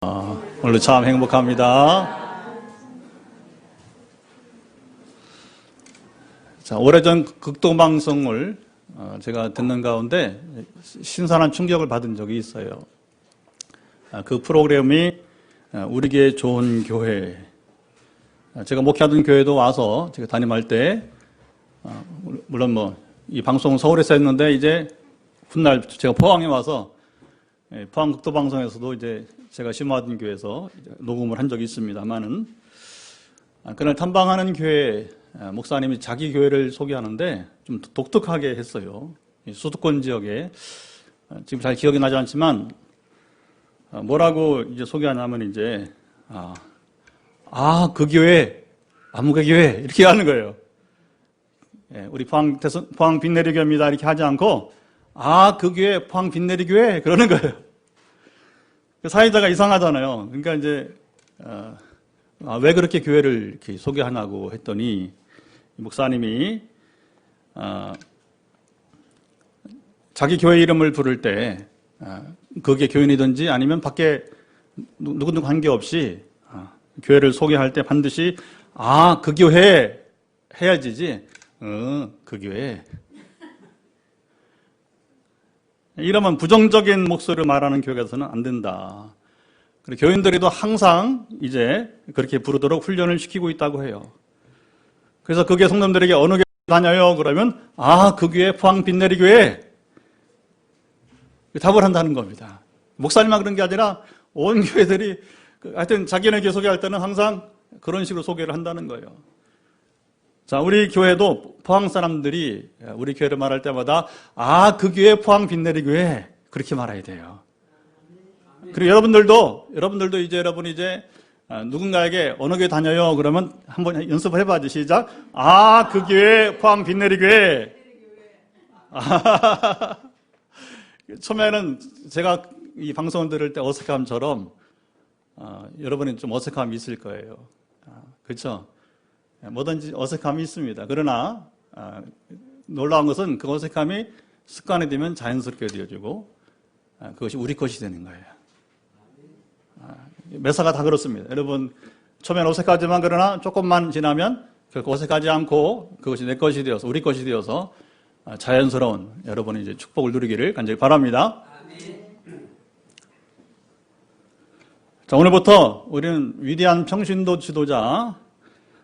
오늘도 참 행복합니다. 자, 오래전 극동방송을 제가 듣는 가운데 신선한 충격을 받은 적이 있어요. 그 프로그램이 우리 교회 좋은 교회. 제가 목회하던 교회도 와서 제가 담임할 때, 물론 이 방송은 서울에서 했는데 이제 훗날 제가 포항에 와서 포항 극도방송에서도 이제 제가 심화하던 교회에서 녹음을 한 적이 있습니다만은, 그날 탐방하는 교회 목사님이 자기 교회를 소개하는데 좀 독특하게 했어요. 수도권 지역에 지금 잘 기억이 나지 않지만 뭐라고 이제 소개하냐면 이제 그 교회 아무개 교회 이렇게 하는 거예요. 우리 포항 빛내리교회입니다 이렇게 하지 않고 그 교회 포항 빛내리교회 그러는 거예요. 사회자가 이상하잖아요. 그러니까 이제 왜 그렇게 교회를 이렇게 소개하냐고 했더니 목사님이 자기 교회 이름을 부를 때 그게 교인이든지 아니면 밖에 누구누구 관계없이 교회를 소개할 때 반드시 그 교회 해야지지 그 교회 이러면 부정적인 목소리로 말하는 교회에서는 안 된다. 교인들이도 항상 이제 그렇게 부르도록 훈련을 시키고 있다고 해요. 그래서 그게 성도들에게 어느 교회 다녀요? 그러면 그 교회 포항 빛내리교회 답을 한다는 겁니다. 목사님만 그런 게 아니라 온 교회들이 하여튼 자기네 교회 소개할 때는 항상 그런 식으로 소개를 한다는 거예요. 자, 우리 교회도 포항 사람들이 우리 교회를 말할 때마다 그 교회 포항 빛내리교회 그렇게 말해야 돼요. 그리고 여러분들도 이제 여러분이 이제 누군가에게 어느 교회 다녀요? 그러면 한번 연습을 해봐야지. 시작. 그 교회 포항 빛내리교회. 처음에는 제가 이 방송을 들을 때 어색함처럼 여러분이 좀 어색함이 있을 거예요. 그렇죠? 뭐든지 어색함이 있습니다. 그러나 놀라운 것은 그 어색함이 습관이 되면 자연스럽게 되어지고 그것이 우리 것이 되는 거예요. 매사가 다 그렇습니다. 여러분 처음엔 어색하지만 그러나 조금만 지나면 결코 어색하지 않고 그것이 내 것이 되어서 우리 것이 되어서 자연스러운 여러분이 이제 축복을 누리기를 간절히 바랍니다. 자, 오늘부터 우리는 위대한 평신도 지도자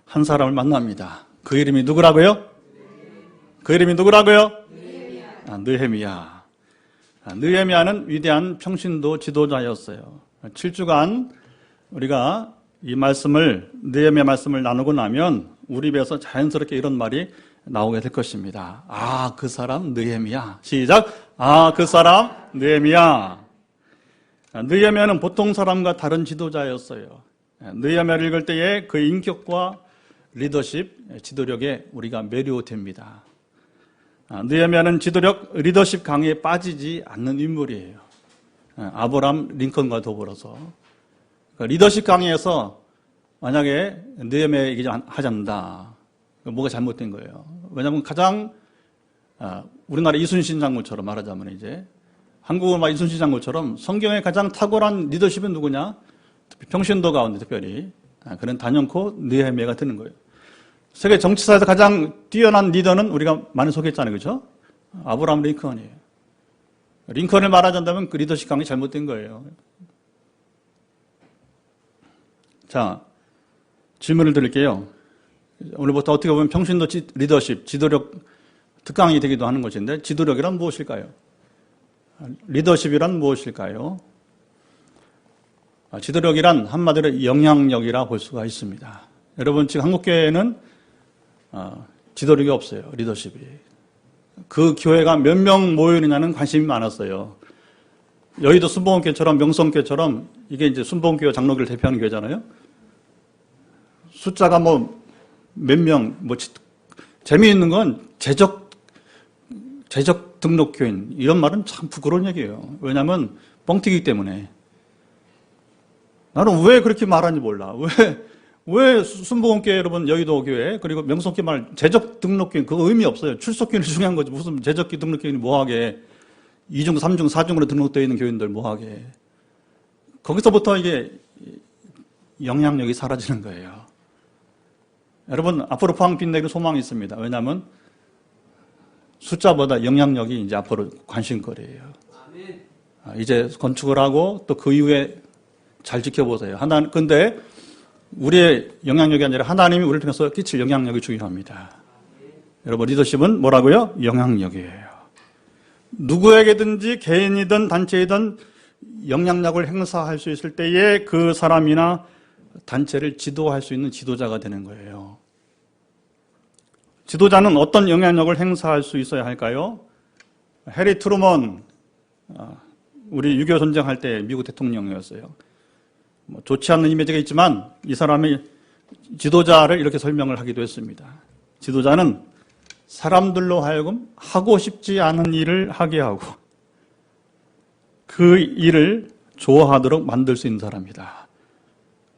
한 사람을 만납니다. 그 이름이 누구라고요? 그 이름이 누구라고요? 느헤미야. 느헤미야는 위대한 평신도 지도자였어요. 7주간 우리가 이 말씀을 느헤미야 말씀을 나누고 나면 우리 입에서 자연스럽게 이런 말이 나오게 될 것입니다. 그 사람 느헤미야. 시작. 그 사람 느헤미야. 느헤미야는 보통 사람과 다른 지도자였어요. 느헤미야를 읽을 때에 그 인격과 리더십, 지도력에 우리가 매료됩니다. 느헤미야는 지도력, 리더십 강의에 빠지지 않는 인물이에요. 아브라함 링컨과 더불어서. 리더십 강의에서 만약에 느헤미야 얘기 하지 않는다. 뭐가 잘못된 거예요. 왜냐하면 가장 우리나라 이순신 장군처럼 말하자면 이제 한국은 이순신 장군처럼 성경에 가장 탁월한 리더십은 누구냐? 평신도 가운데 특별히 그런 단연코 느헤미야가 되는 거예요. 세계 정치사에서 가장 뛰어난 리더는 우리가 많이 소개했잖아요. 그렇죠? 아브라함 링컨이에요. 링컨을 말하자면 그 리더십 강이 잘못된 거예요. 자, 질문을 드릴게요. 오늘부터 어떻게 보면 평신도 리더십, 지도력 특강이 되기도 하는 것인데 지도력이란 무엇일까요? 리더십이란 무엇일까요? 지도력이란 한마디로 영향력이라 볼 수가 있습니다. 여러분 지금 한국교회에는 지도력이 없어요. 리더십이. 그 교회가 몇 명 모이느냐는 관심이 많았어요. 여의도 순복음교회처럼 명성교회처럼 이게 이제 순복음교회 장로교를 대표하는 교회잖아요. 숫자가 몇 명, 재미있는 건 재적 등록교인 이런 말은 참 부끄러운 얘기예요. 왜냐하면 뻥튀기 때문에. 나는 왜 그렇게 말하는지 몰라. 왜 순복음교회 여러분 여의도 교회 그리고 명성교회 말 재적 등록교인 그거 의미 없어요. 출석교인이 중요한 거지. 무슨 재적 등록교인이 뭐하게 2중, 3중, 4중으로 등록되어 있는 교인들 뭐하게. 거기서부터 이게 영향력이 사라지는 거예요. 여러분, 앞으로 포항빛내기로 소망이 있습니다. 왜냐하면 숫자보다 영향력이 이제 앞으로 관심거리예요. 이제 건축을 하고 또 그 이후에 잘 지켜보세요. 근데 우리의 영향력이 아니라 하나님이 우리를 통해서 끼칠 영향력이 중요합니다. 여러분, 리더십은 뭐라고요? 영향력이에요. 누구에게든지 개인이든 단체이든 영향력을 행사할 수 있을 때에 그 사람이나 단체를 지도할 수 있는 지도자가 되는 거예요. 지도자는 어떤 영향력을 행사할 수 있어야 할까요? 해리 트루먼, 우리 6.25 전쟁할 때 미국 대통령이었어요. 좋지 않은 이미지가 있지만 이 사람이 지도자를 이렇게 설명을 하기도 했습니다. 지도자는 사람들로 하여금 하고 싶지 않은 일을 하게 하고 그 일을 좋아하도록 만들 수 있는 사람이다.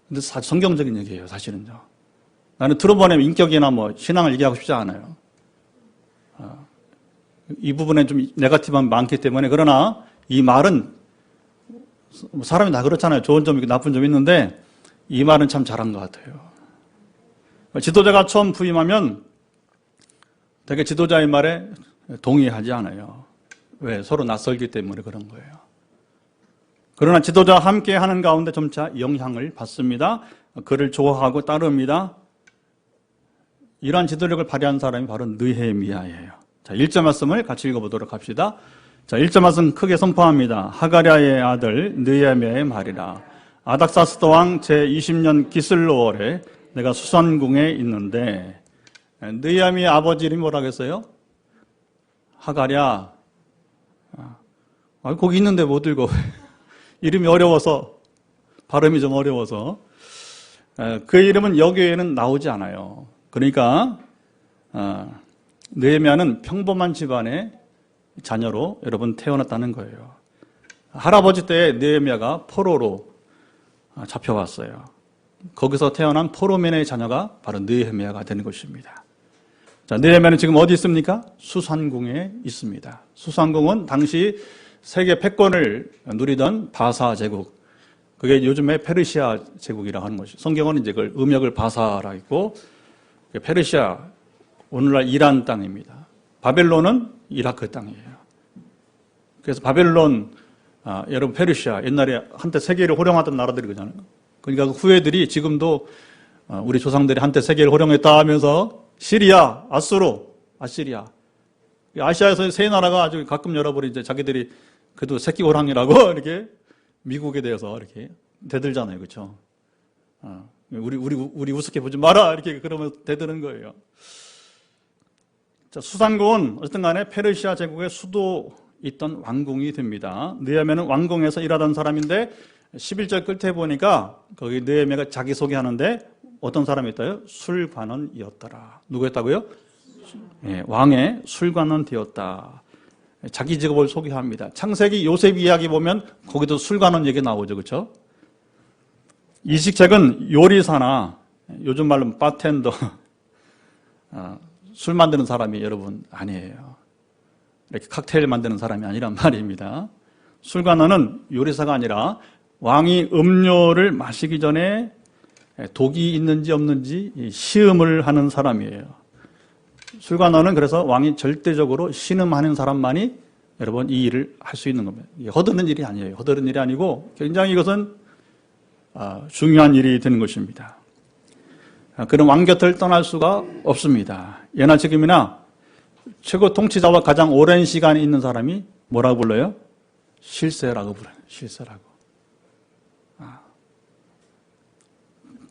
근데 성경적인 얘기예요, 사실은요. 나는 트루먼의 인격이나 신앙을 얘기하고 싶지 않아요. 이 부분에 좀 네거티브한 많기 때문에. 그러나 이 말은 사람이 다 그렇잖아요. 좋은 점이 있고 나쁜 점이 있는데 이 말은 참 잘한 것 같아요. 지도자가 처음 부임하면 되게 지도자의 말에 동의하지 않아요. 왜? 서로 낯설기 때문에 그런 거예요. 그러나 지도자와 함께 하는 가운데 점차 영향을 받습니다. 그를 좋아하고 따릅니다. 이러한 지도력을 발휘한 사람이 바로 느헤미야예요. 자, 1절 말씀을 같이 읽어보도록 합시다. 자, 1절 말씀 크게 선포합니다. 하가랴의 아들 느헤미야의 말이라. 아닥사스다 왕 제20년 기슬로월에 내가 수산궁에 있는데, 느헤미야 아버지 이름이 뭐라고 했어요? 하가랴. 거기 있는데 못 읽어. 이름이 어려워서, 발음이 좀 어려워서. 그 이름은 여기에는 나오지 않아요. 그러니까 느헤미야는 평범한 집안의 자녀로 여러분 태어났다는 거예요. 할아버지 때 느헤미야가 포로로 잡혀왔어요. 거기서 태어난 포로민의 자녀가 바로 느헤미야가 되는 것입니다. 자, 느헤미야는 지금 어디 있습니까? 수산궁에 있습니다. 수산궁은 당시 세계 패권을 누리던 바사 제국, 그게 요즘에 페르시아 제국이라고 하는 것이죠. 성경은 이제 그걸 음역을 바사라 했고, 페르시아, 오늘날 이란 땅입니다. 바벨론은 이라크 땅이에요. 그래서 바벨론, 여러분 페르시아, 옛날에 한때 세계를 호령하던 나라들이잖아요. 그러니까 그 후예들이 지금도 우리 조상들이 한때 세계를 호령했다 하면서 시리아, 아시리아. 아시아에서 세 나라가 아주 가끔 여러분이 이제 자기들이 그래도 새끼 호랑이라고 이렇게 미국에 대해서 이렇게 대들잖아요. 그렇죠? 우리 우습게 보지 마라. 이렇게 그러면 대드는 거예요. 자, 수산궁은 어쨌든 간에 페르시아 제국의 수도 있던 왕궁이 됩니다. 느헤미야는 왕궁에서 일하던 사람인데 11절 끝에 보니까 거기 느헤미야가 자기소개하는데 어떤 사람이 있다요? 술관원이었더라. 누구였다고요? 네, 왕의 술관원 되었다. 자기 직업을 소개합니다. 창세기 요셉 이야기 보면 거기도 술관원 얘기 나오죠. 그렇죠? 이식책은 요리사나 요즘 말로 바텐더, 술 만드는 사람이 여러분 아니에요. 이렇게 칵테일 만드는 사람이 아니란 말입니다. 술관원은 요리사가 아니라 왕이 음료를 마시기 전에 독이 있는지 없는지 시음을 하는 사람이에요. 술관원은 그래서 왕이 절대적으로 신음하는 사람만이 여러분 이 일을 할 수 있는 겁니다. 허드는 일이 아니에요. 허드는 일이 아니고 굉장히 이것은 중요한 일이 되는 것입니다. 그런 왕 곁을 떠날 수가 없습니다. 예나 지금이나 최고 통치자와 가장 오랜 시간 있는 사람이 뭐라고 불러요? 실세라고 불러요. 실세라고.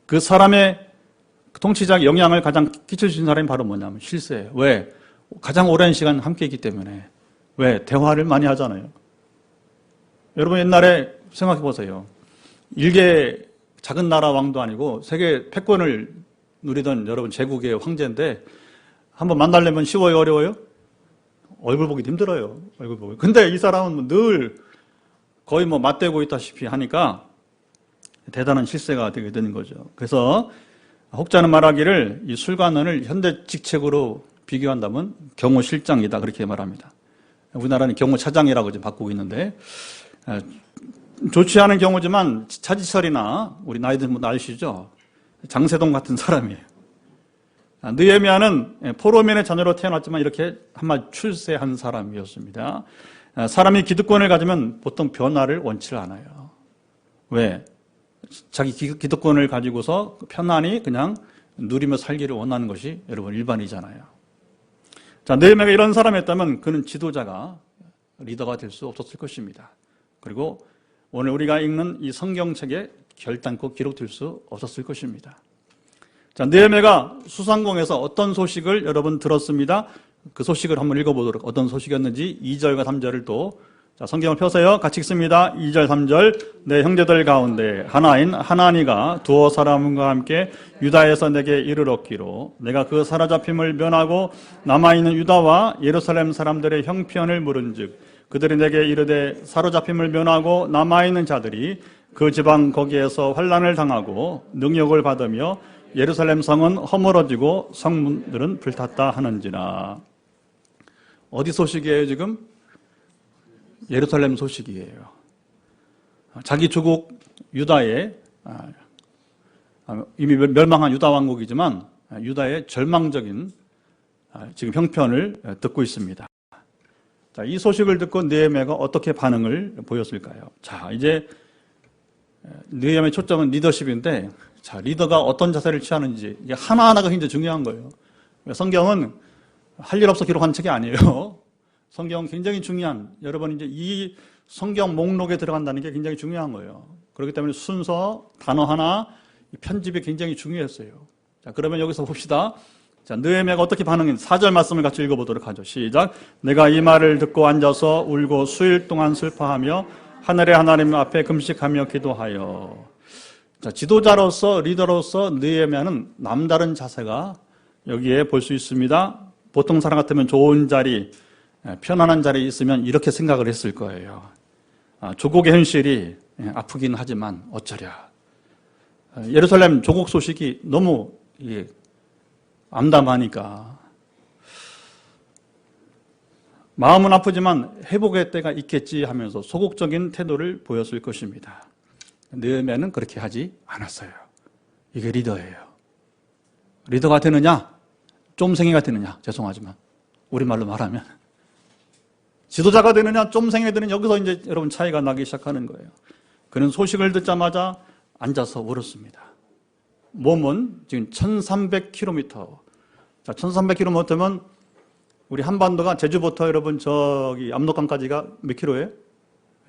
그 사람의 통치자의 영향을 가장 끼칠 수 있는 사람이 바로 뭐냐면 실세예요. 왜? 가장 오랜 시간 함께 있기 때문에. 왜? 대화를 많이 하잖아요. 여러분 옛날에 생각해 보세요. 일개 작은 나라 왕도 아니고 세계 패권을 누리던 여러분 제국의 황제인데 한번 만나려면 쉬워요, 어려워요? 얼굴 보기 힘들어요. 얼굴 보기. 근데 이 사람은 늘 거의 맞대고 있다시피 하니까 대단한 실세가 되게 되는 거죠. 그래서 혹자는 말하기를 이 술관원을 현대 직책으로 비교한다면 경호실장이다 그렇게 말합니다. 우리나라는 경호차장이라고 지금 바꾸고 있는데 좋지 않은 경우지만 차지철이나 우리 나이들 뭐 아시죠? 장세동 같은 사람이에요. 느헤미야는 포로민의 자녀로 태어났지만 이렇게 한마디 출세한 사람이었습니다. 사람이 기득권을 가지면 보통 변화를 원치 않아요. 왜? 자기 기득권을 가지고서 편안히 그냥 누리며 살기를 원하는 것이 여러분 일반이잖아요. 자, 느헤미야가 이런 사람이었다면 그는 지도자가 리더가 될 수 없었을 것입니다. 그리고 오늘 우리가 읽는 이 성경책에 결단코 기록될 수 없었을 것입니다. 자, 느헤미야가 수상공에서 어떤 소식을 여러분 들었습니다. 그 소식을 한번 읽어보도록, 어떤 소식이었는지 2절과 3절을 또, 자, 성경을 펴세요. 같이 읽습니다. 2절, 3절. 내 형제들 가운데 하나인 하나니가 두어 사람과 함께 유다에서 내게 이르렀기로 내가 그 사로잡힘을 면하고 남아있는 유다와 예루살렘 사람들의 형편을 물은즉 그들이 내게 이르되 사로잡힘을 면하고 남아있는 자들이 그 지방 거기에서 환난을 당하고 능욕을 받으며 예루살렘 성은 허물어지고 성문들은 불탔다 하는지라. 어디 소식이에요 지금? 예루살렘 소식이에요. 자기 조국 유다의 이미 멸망한 유다 왕국이지만 유다의 절망적인 지금 형편을 듣고 있습니다. 자, 이 소식을 듣고 느헤미야가 어떻게 반응을 보였을까요? 자, 이제 느헤미야의 초점은 리더십인데, 자, 리더가 어떤 자세를 취하는지 이게 하나하나가 굉장히 중요한 거예요. 성경은 할 일 없어 기록한 책이 아니에요. 성경은 굉장히 중요한, 여러분 이제 이 성경 목록에 들어간다는 게 굉장히 중요한 거예요. 그렇기 때문에 순서, 단어 하나, 편집이 굉장히 중요했어요. 자, 그러면 여기서 봅시다. 자, 느헤미야가 어떻게 반응했는지 4절 말씀을 같이 읽어보도록 하죠. 시작. 내가 이 말을 듣고 앉아서 울고 수일 동안 슬퍼하며 하늘의 하나님 앞에 금식하며 기도하여. 자, 지도자로서 리더로서 느헤미야는 남다른 자세가 여기에 볼 수 있습니다. 보통 사람 같으면 좋은 자리, 편안한 자리에 있으면 이렇게 생각을 했을 거예요. 조국의 현실이 아프긴 하지만 어쩌랴. 예루살렘 조국 소식이 너무 암담하니까 마음은 아프지만 회복의 때가 있겠지 하면서 소극적인 태도를 보였을 것입니다. 느헤미야는 그렇게 하지 않았어요. 이게 리더예요. 리더가 되느냐? 쫌생이가 되느냐? 죄송하지만 우리말로 말하면 지도자가 되느냐? 쫌생이가 되느냐? 여기서 이제 여러분 차이가 나기 시작하는 거예요. 그는 소식을 듣자마자 앉아서 울었습니다. 몸은 지금 1300km. 자, 1300km면 우리 한반도가 제주부터 여러분 저기 압록강까지가 몇 킬로예요?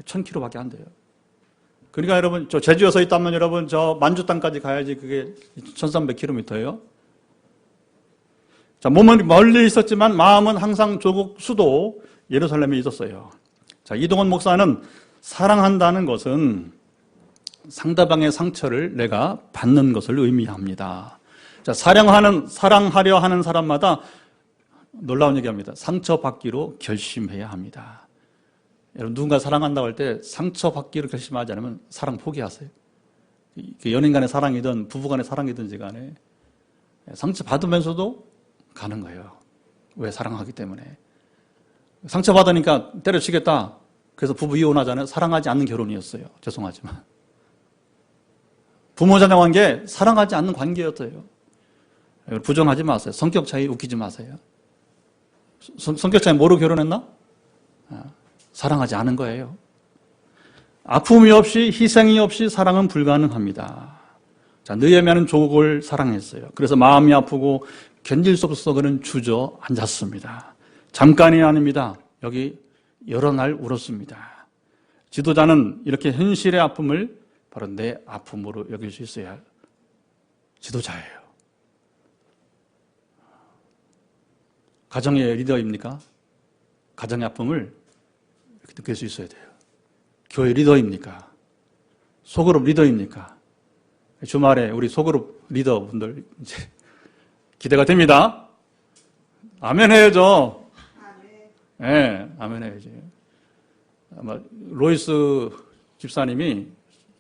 1000km밖에 안 돼요. 그러니까 여러분 저 제주에 서 있다면 여러분 저 만주 땅까지 가야지 그게 1300km예요. 자, 몸은 멀리 있었지만 마음은 항상 조국 수도 예루살렘에 있었어요. 자, 이동원 목사는 사랑한다는 것은 상대방의 상처를 내가 받는 것을 의미합니다. 자, 사랑하려 하는 사람마다 놀라운 얘기합니다. 상처받기로 결심해야 합니다. 여러분, 누군가 사랑한다고 할 때 상처받기로 결심하지 않으면 사랑 포기하세요. 연인 간의 사랑이든 부부 간의 사랑이든지 간에 상처받으면서도 가는 거예요. 왜? 사랑하기 때문에. 상처받으니까 때려치겠다. 그래서 부부 이혼하잖아요. 사랑하지 않는 결혼이었어요. 죄송하지만. 부모 자녀 관계 사랑하지 않는 관계였어요. 부정하지 마세요. 성격 차이 웃기지 마세요. 성격 차이 모르고 결혼했나? 사랑하지 않은 거예요. 아픔이 없이 희생이 없이 사랑은 불가능합니다. 자, 느헤미야는 조국을 사랑했어요. 그래서 마음이 아프고 견딜 수 없어서 그는 주저앉았습니다. 잠깐이 아닙니다. 여기 여러 날 울었습니다. 지도자는 이렇게 현실의 아픔을 바로 내 아픔으로 여길 수 있어야 할 지도자예요. 가정의 리더입니까? 가정의 아픔을 이렇게 느낄 수 있어야 돼요. 교회 리더입니까? 소그룹 리더입니까? 주말에 우리 소그룹 리더분들 이제 기대가 됩니다. 아멘 해야죠. 예, 네, 아멘 해야지. 아마 로이스 집사님이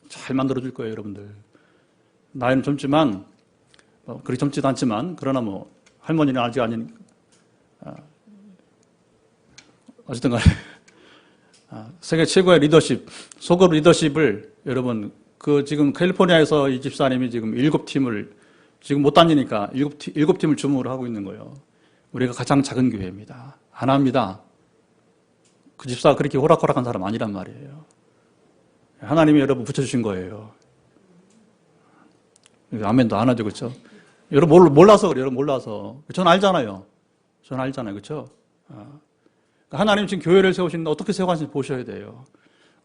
잘 만들어줄 거예요, 여러분들. 나이는 젊지만, 그리 젊지도 않지만, 그러나 뭐, 할머니는 아직 아닌, 어쨌든 간에, 세계 최고의 리더십, 소그룹 리더십을 여러분, 지금 캘리포니아에서 이 집사님이 지금 7팀을 지금 못 다니니까 7팀을 주무를 하고 있는 거예요. 우리가 가장 작은 교회입니다. 안 합니다. 그 집사가 그렇게 호락호락한 사람 아니란 말이에요. 하나님이 여러분 붙여주신 거예요. 아멘도 안 하죠, 그렇죠? 여러분 몰라서 그래요. 여러분 몰라서. 전 알잖아요. 전 알잖아요, 그렇죠? 하나님 지금 교회를 세우시는데 어떻게 세워가시는지 보셔야 돼요.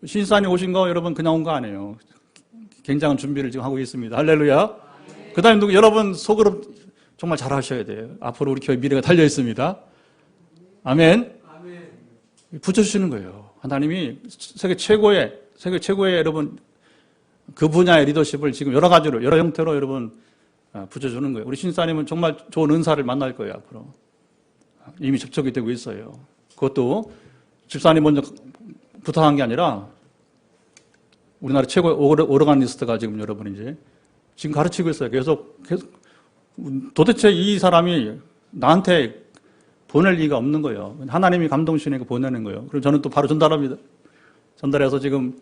신사님 오신 거 여러분 그냥 온 거 아니에요. 굉장한 준비를 지금 하고 있습니다. 할렐루야. 그 다음에 여러분 소그룹 정말 잘 하셔야 돼요. 앞으로 우리 교회 미래가 달려 있습니다. 아멘. 붙여주시는 거예요. 하나님이 세계 최고의 여러분 그 분야의 리더십을 지금 여러 가지로, 여러 형태로 여러분 붙여주는 거예요. 우리 신사님은 정말 좋은 은사를 만날 거예요, 앞으로. 이미 접촉이 되고 있어요. 그것도 집사님 먼저 부탁한 게 아니라 우리나라 최고의 오르가니스트가 지금 여러분 이제 지금 가르치고 있어요. 계속 도대체 이 사람이 나한테 보낼 리가 없는 거예요. 하나님이 감동 주시니까 보내는 거예요. 그럼 저는 또 바로 전달합니다. 전달해서 지금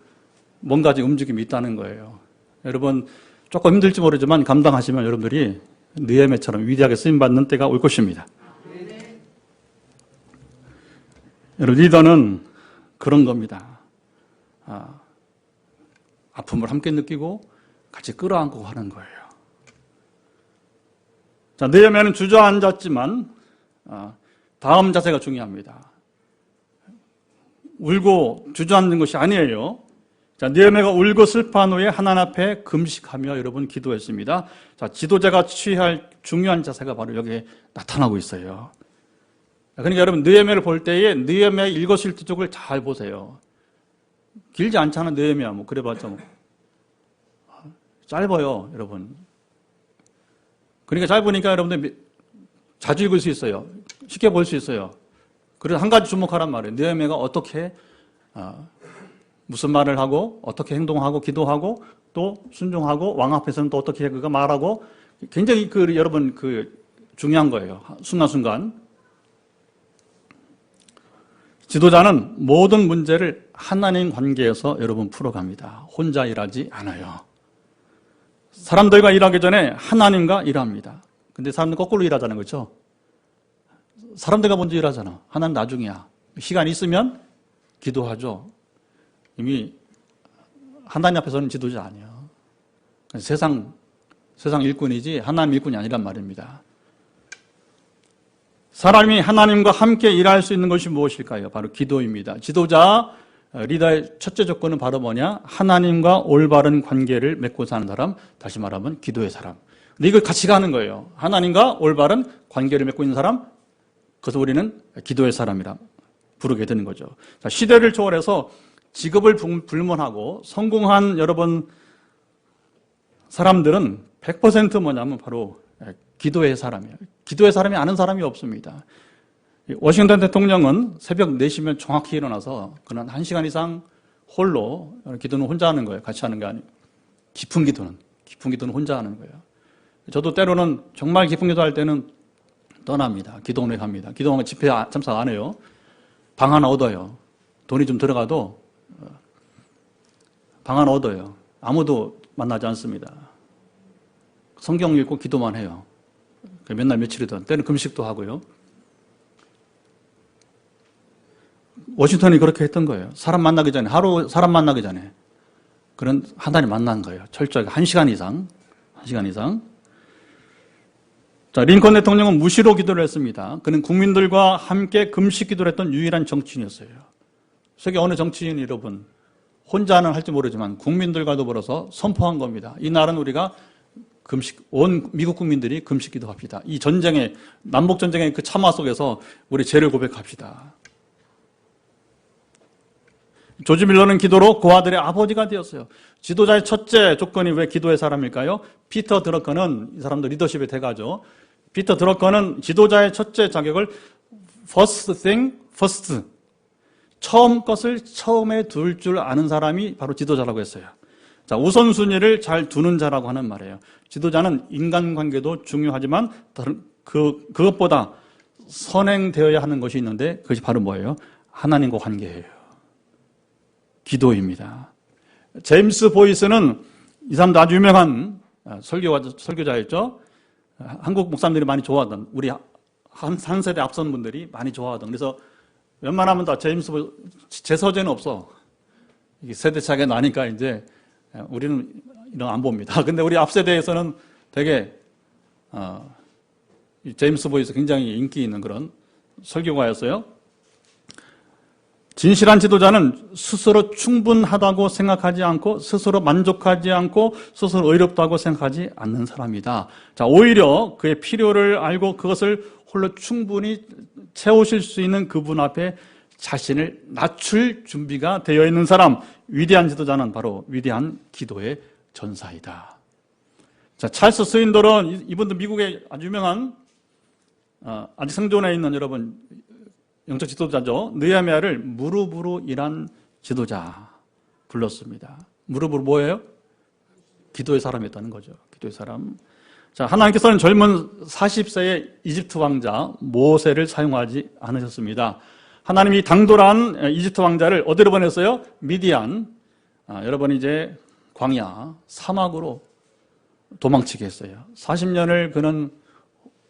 뭔가 지금 움직임이 있다는 거예요. 여러분 조금 힘들지 모르지만 감당하시면 여러분들이 느헤미야처럼 위대하게 쓰임받는 때가 올 것입니다. 여러분 리더는 그런 겁니다. 아픔을 함께 느끼고 같이 끌어안고 하는 거예요. 자, 느헤미야는 주저앉았지만 다음 자세가 중요합니다. 울고 주저앉는 것이 아니에요. 자, 느헤미야가 울고 슬퍼한 후에 하나님 앞에 금식하며 여러분 기도했습니다. 자, 지도자가 취할 중요한 자세가 바로 여기에 나타나고 있어요. 그러니까 여러분 느헤미야를 볼 때에 느헤미야의 일거수일투족을 잘 보세요. 길지 않잖아 느헤미야 뭐 그래봤자 뭐 짧아요 여러분. 그러니까 짧으니까 여러분들 자주 읽을 수 있어요. 쉽게 볼 수 있어요. 그래서 한 가지 주목하란 말이에요. 느헤미야가 어떻게 무슨 말을 하고 어떻게 행동하고 기도하고 또 순종하고 왕 앞에서는 또 어떻게 그가 말하고 굉장히 여러분 중요한 거예요. 순간순간. 지도자는 모든 문제를 하나님 관계에서 여러분 풀어갑니다. 혼자 일하지 않아요. 사람들과 일하기 전에 하나님과 일합니다. 근데 사람들 거꾸로 일하잖아요. 그렇죠? 사람들과 먼저 일하잖아. 하나는 나중이야. 시간이 있으면 기도하죠. 이미 하나님 앞에서는 지도자 아니에요. 세상 일꾼이지 하나님 일꾼이 아니란 말입니다. 사람이 하나님과 함께 일할 수 있는 것이 무엇일까요? 바로 기도입니다. 지도자, 리더의 첫째 조건은 바로 뭐냐? 하나님과 올바른 관계를 맺고 사는 사람, 다시 말하면 기도의 사람. 근데 이걸 같이 가는 거예요. 하나님과 올바른 관계를 맺고 있는 사람, 그래서 우리는 기도의 사람이라 부르게 되는 거죠. 자, 시대를 초월해서 직업을 불문하고 성공한 여러분 사람들은 100% 뭐냐면 바로 기도의 사람이에요. 기도의 사람이 아는 사람이 없습니다. 워싱턴 대통령은 새벽 4시면 정확히 일어나서 그는 1시간 이상 홀로 기도는 혼자 하는 거예요. 같이 하는 게 아니고 깊은 기도는 혼자 하는 거예요. 저도 때로는 정말 깊은 기도할 때는 떠납니다. 기도원에 갑니다. 기도원 집회 참석 안 해요. 방 하나 얻어요. 돈이 좀 들어가도 방 하나 얻어요. 아무도 만나지 않습니다. 성경 읽고 기도만 해요. 맨날 며칠이든 때는 금식도 하고요. 워싱턴이 그렇게 했던 거예요. 사람 만나기 전에 그런 하나님 만난 거예요. 철저하게 1시간 이상. 자, 링컨 대통령은 무시로 기도를 했습니다. 그는 국민들과 함께 금식 기도를 했던 유일한 정치인이었어요. 세계 어느 정치인이 여러분 혼자는 할지 모르지만 국민들과 더불어서 선포한 겁니다. 이 날은 우리가 온 미국 국민들이 금식 기도합시다. 이 전쟁의 남북 전쟁의 그 참화 속에서 우리 죄를 고백합시다. 조지 밀러는 기도로 그 아들의 아버지가 되었어요. 지도자의 첫째 조건이 왜 기도의 사람일까요? 피터 드러커는 이 사람도 리더십의 대가죠. 피터 드러커는 지도자의 첫째 자격을 first thing first, 처음 것을 처음에 둘 줄 아는 사람이 바로 지도자라고 했어요. 자, 우선순위를 잘 두는 자라고 하는 말이에요. 지도자는 인간관계도 중요하지만 그것보다 선행되어야 하는 것이 있는데 그것이 바로 뭐예요? 하나님과 관계예요. 기도입니다. 제임스 보이스는 이 사람도 아주 유명한 설교자였죠. 한국 목사님들이 많이 좋아하던, 우리 한 세대 앞선 분들이 많이 좋아하던. 그래서 웬만하면 다 제임스 보이스, 제 서재는 없어. 이게 세대 차이가 나니까 이제 우리는 이런 안 봅니다. 근데 우리 앞 세대에서는 되게 제임스 보이스 굉장히 인기 있는 그런 설교가였어요. 진실한 지도자는 스스로 충분하다고 생각하지 않고, 스스로 만족하지 않고, 스스로 의롭다고 생각하지 않는 사람이다. 자, 오히려 그의 필요를 알고 그것을 홀로 충분히 채우실 수 있는 그분 앞에 자신을 낮출 준비가 되어 있는 사람, 위대한 지도자는 바로 위대한 기도의 전사이다. 자, 찰스 스윈도런, 이분도 미국의 아주 유명한 아직 생존해 있는 여러분 영적 지도자죠. 느헤미야를 무릎으로 일한 지도자 불렀습니다. 무릎으로 뭐예요? 기도의 사람이었다는 거죠. 기도의 사람. 자, 하나님께서는 젊은 40세의 이집트 왕자 모세를 사용하지 않으셨습니다. 하나님이 당돌한 이집트 왕자를 어디로 보냈어요? 미디안. 여러분 이제 광야, 사막으로 도망치게 했어요. 40년을 그는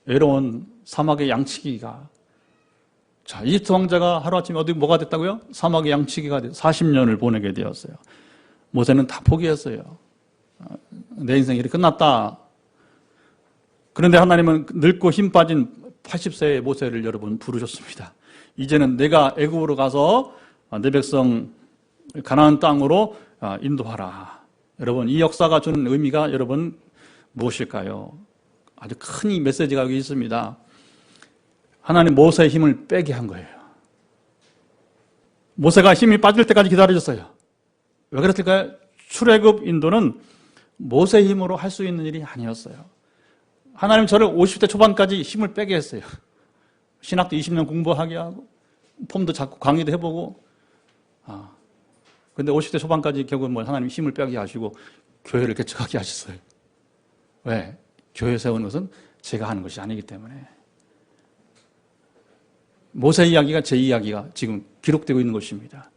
외로운 사막의 양치기가. 자, 이집트 왕자가 하루아침에 어디 뭐가 됐다고요? 사막의 양치기가 돼서 40년을 보내게 되었어요. 모세는 다 포기했어요. 내 인생이 이렇게 끝났다. 그런데 하나님은 늙고 힘 빠진 80세의 모세를 여러분 부르셨습니다. 이제는 내가 애굽으로 가서 내 백성 가나안 땅으로 인도하라. 여러분, 이 역사가 주는 의미가 여러분 무엇일까요? 아주 큰 이 메시지가 여기 있습니다. 하나님 모세의 힘을 빼게 한 거예요. 모세가 힘이 빠질 때까지 기다려줬어요. 왜 그랬을까요? 출애굽 인도는 모세의 힘으로 할 수 있는 일이 아니었어요. 하나님 저를 50대 초반까지 힘을 빼게 했어요. 신학도 20년 공부하게 하고 폼도 잡고 강의도 해보고. 근데 50대 초반까지 결국은 하나님 힘을 빼게 하시고 교회를 개척하게 하셨어요. 왜? 교회 세우는 것은 제가 하는 것이 아니기 때문에. 모세 이야기가 제 이야기가 지금 기록되고 있는 것입니다.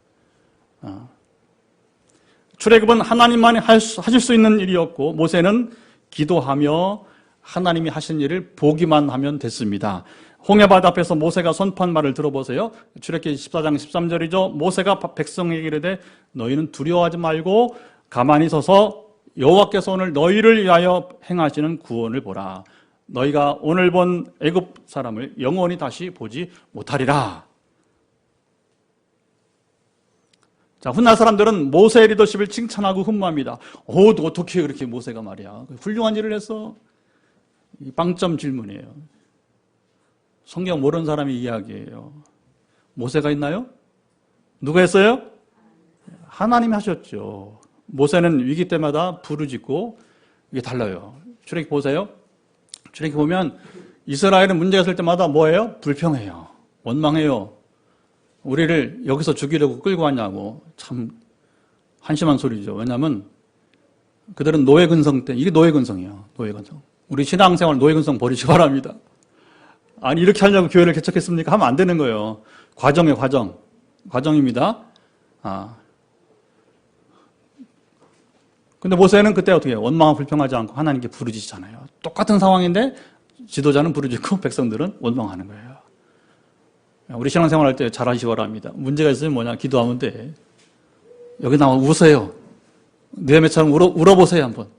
출애굽은 하나님만이 하실 수 있는 일이었고, 모세는 기도하며 하나님이 하신 일을 보기만 하면 됐습니다. 홍해바다 앞에서 모세가 선포한 말을 들어보세요. 출애굽기 14장 13절이죠. 모세가 백성에게 이르되 너희는 두려워하지 말고 가만히 서서 여호와께서 오늘 너희를 위하여 행하시는 구원을 보라. 너희가 오늘 본 애굽 사람을 영원히 다시 보지 못하리라. 자, 훗날 사람들은 모세의 리더십을 칭찬하고 흠모합니다. 어떻게 그렇게 모세가 말이야. 훌륭한 일을 했어. 이 빵점 질문이에요. 성경 모르는 사람의 이야기예요. 모세가 있나요? 누가 했어요? 하나님이 하셨죠. 모세는 위기 때마다 부르짖고, 이게 달라요. 출애굽 보세요. 출애굽 보면 이스라엘은 문제가 있을 때마다 뭐예요? 불평해요. 원망해요. 우리를 여기서 죽이려고 끌고 왔냐고. 참 한심한 소리죠. 왜냐하면 그들은 노예근성 때, 이게 노예근성이에요. 노예근성. 우리 신앙생활 노예근성 버리시 바랍니다. 아니 이렇게 하려고 교회를 개척했습니까? 하면 안 되는 거예요. 과정이에요. 과정입니다. 근데 모세는 그때 어떻게 해요? 원망하고 불평하지 않고 하나님께 부르짖잖아요. 똑같은 상황인데 지도자는 부르짖고 백성들은 원망하는 거예요. 우리 신앙생활 할 때 잘하시기 바랍니다. 문제가 있으면 뭐냐? 기도하면 돼. 여기 나와 우세요. 느헤미야처럼 울어보세요 한번.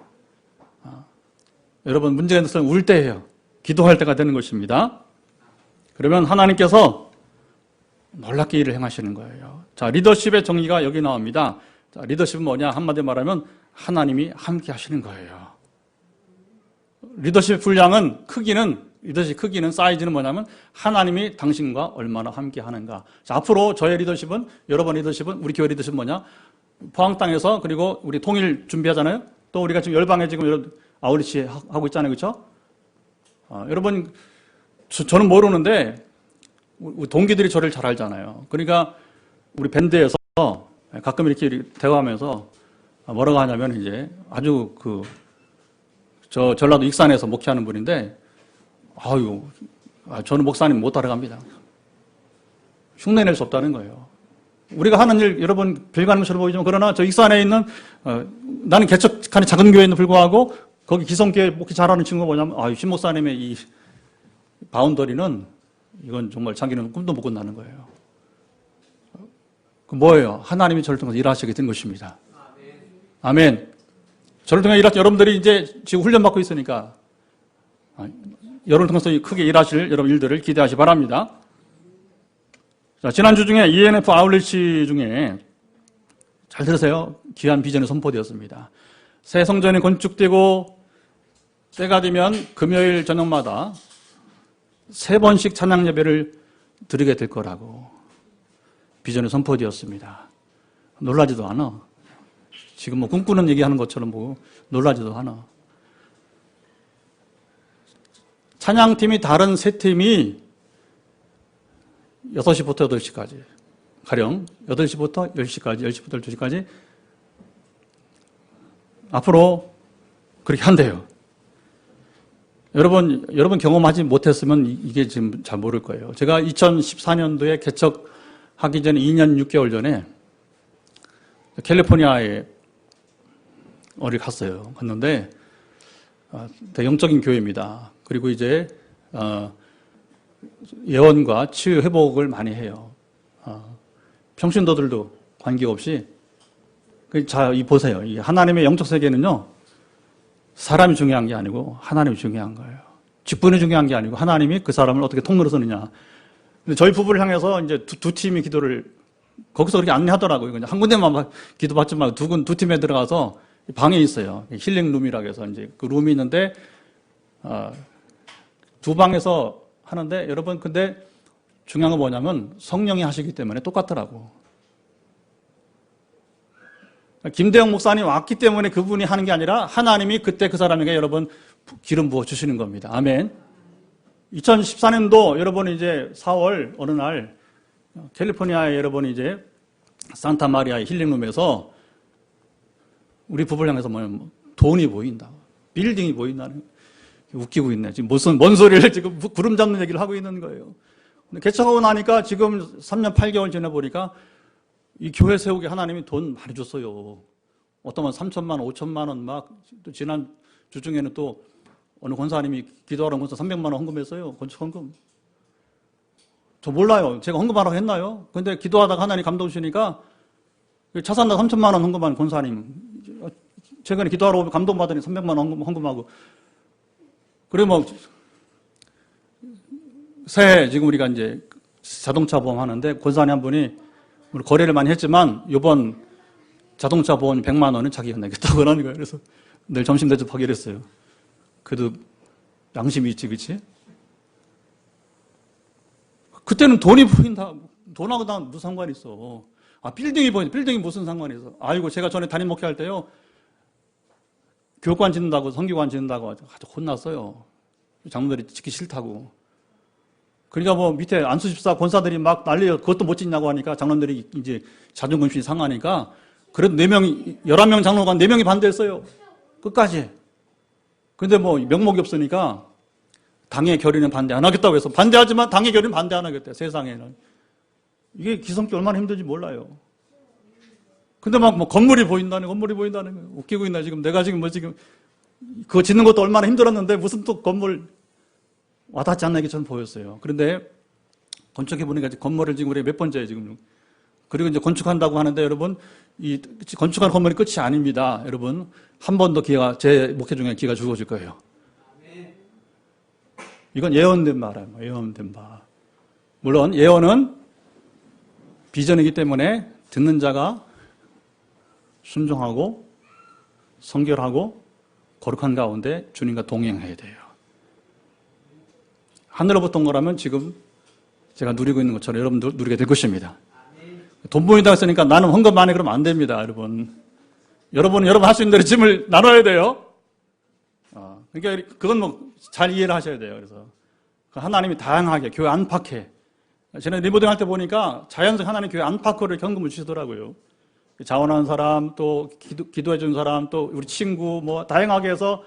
여러분 문제가 있으면 울 때예요. 기도할 때가 되는 것입니다. 그러면 하나님께서 놀랍게 일을 행하시는 거예요. 자, 리더십의 정의가 여기 나옵니다. 자, 리더십은 뭐냐? 한마디로 말하면 하나님이 함께 하시는 거예요. 리더십 분량은 리더십 크기는 사이즈는 뭐냐면 하나님이 당신과 얼마나 함께 하는가. 자, 앞으로 저의 리더십은, 여러분의 리더십은, 우리 교회 리더십은 뭐냐? 포항 땅에서, 그리고 우리 통일 준비하잖아요. 또 우리가 지금 열방에 지금 아우리치 하고 있잖아요. 그렇죠? 여러분, 저는 모르는데 우리 동기들이 저를 잘 알잖아요. 그러니까 우리 밴드에서 가끔 이렇게 대화하면서 뭐라고 하냐면 이제 아주 전라도 익산에서 목회하는 분인데, 저는 목사님 못 따라갑니다. 흉내낼 수 없다는 거예요. 우리가 하는 일 여러분 별가는 것처럼 보이지만 그러나 저 익산에 있는 나는 개척하는 작은 교회에도 불구하고 거기 기성교회 목회 잘하는 친구가 뭐냐면 신 목사님의 이 바운더리는 이건 정말 자기는 꿈도 못 꾼다는 거예요. 그 뭐예요? 하나님이 저를 통해서 일하시게 된 것입니다. 아멘. 저를 통해 여러분들이 이제 지금 훈련받고 있으니까 여러분을 통해서 크게 일하실 여러분 일들을 기대하시 바랍니다. 자, 지난주 중에 ENF 아울렛시 중에 잘 들으세요. 귀한 비전이 선포되었습니다. 새 성전이 건축되고 때가 되면 금요일 저녁마다 3번씩 찬양 예배를 드리게 될 거라고 비전이 선포되었습니다. 놀라지도 않아. 지금 뭐 꿈꾸는 얘기하는 것처럼 보고 놀라지도 않아. 찬양팀이 다른 3팀이 6시부터 8시까지 가령 8시부터 10시까지 10시부터 12시까지 앞으로 그렇게 한대요. 여러분 경험하지 못했으면 이게 지금 잘 모를 거예요. 제가 2014년도에 개척하기 전에 2년 6개월 전에 캘리포니아에 어디 갔어요. 갔는데 영적인 교회입니다. 그리고 이제 예언과 치유 회복을 많이 해요. 평신도들도 관계없이 자, 보세요. 이 하나님의 영적 세계는요. 사람이 중요한 게 아니고 하나님이 중요한 거예요. 직분이 중요한 게 아니고 하나님이 그 사람을 어떻게 통로로 쓰느냐. 근데 저희 부부를 향해서 이제 두 팀이 기도를 거기서 그렇게 안내하더라고요. 그냥 한 군데만 기도 받지 말고 두 팀에 들어가서 방에 있어요. 힐링 룸이라고 해서 이제 그 룸이 있는데 두 방에서 하는데 여러분 근데 중요한 건 뭐냐면 성령이 하시기 때문에 똑같더라고. 김대영 목사님 왔기 때문에 그분이 하는 게 아니라 하나님이 그때 그 사람에게 여러분 기름 부어 주시는 겁니다. 아멘. 2014년도 여러분 이제 4월 어느 날 캘리포니아에 여러분 이제 산타마리아의 힐링룸에서 우리 부부를 향해서 뭐냐면 돈이 보인다. 빌딩이 보인다는 웃기고 있네. 지금 무슨 뭔 소리를 지금 구름 잡는 얘기를 하고 있는 거예요. 근데 개척하고 나니까 지금 3년 8개월 전에 보니까 이 교회 세우기 하나님이 돈 많이 줬어요. 어떤 건 3천만 원, 5천만 원 막 또 지난 주 중에는 또 어느 권사님이 기도하러 건서 300만 원 헌금했어요. 건축 헌금. 저 몰라요. 제가 헌금하라고 했나요? 근데 기도하다가 하나님 감동 주시니까 차 산다 3천만 원 헌금한 권사님. 최근에 기도하러 감동 받으니 300만 원 헌금하고. 그리고 뭐 새해 지금 우리가 이제 자동차 보험 하는데 권사님 한 분이 우리 거래를 많이 했지만 이번 자동차 보험 100만 원은 자기가 내겠다고 하는 거예요. 그래서 내일 점심 대접하기로 했어요. 그래도 양심이 있지, 그렇지? 그때는 돈이 보인다. 돈하고 나 무슨 상관이 있어. 빌딩이 보인다. 빌딩이 무슨 상관이 있어. 아이고 제가 전에 담임 목회할 때요. 교육관 짓는다고 성기관 짓는다고 아주 혼났어요. 장로들이 짓기 싫다고. 그러니까 뭐 밑에 안수집사 권사들이 막 난리요. 그것도 못 짓냐고 하니까 장로들이 이제 자존심이 상하니까 그래도 4명이 11명 장로관 4명이 반대했어요. 끝까지. 근데 뭐 명목이 없으니까 당의 결의는 반대 안 하겠다고 해서 반대하지만 당의 결의는 반대 안 하겠대요. 세상에는. 이게 기성기 얼마나 힘든지 몰라요. 근데 막 뭐 건물이 보인다는 거예요. 웃기고 있나 지금 내가 지금 그거 짓는 것도 얼마나 힘들었는데 무슨 또 건물 와닿지 않는 게 저는 보였어요. 그런데 건축해보니까 건물을 지금 우리 몇 번째예요, 지금. 그리고 이제 건축한다고 하는데 여러분, 이 건축한 건물이 끝이 아닙니다. 여러분, 한 번 더 제 목회 중에 기회가 주어질 거예요. 이건 예언된 바라요. 예언된 바. 물론 예언은 비전이기 때문에 듣는 자가 순종하고 성결하고 거룩한 가운데 주님과 동행해야 돼요. 하늘로부터 온 거라면 지금 제가 누리고 있는 것처럼 여러분도 누리게 될 것입니다. 돈 보인다고 했으니까 나는 헌금 안 해 그러면 안 됩니다, 여러분. 여러분 할 수 있는 대로 짐을 나눠야 돼요. 그러니까 그건 뭐 잘 이해를 하셔야 돼요. 그래서 하나님이 다양하게 교회 안팎에 저는 리모델링 할 때 보니까 자연스럽게 하나님 교회 안팎으로 현금을 주시더라고요. 자원하는 사람, 또 기도해 주는 사람, 또 우리 친구 뭐 다양하게 해서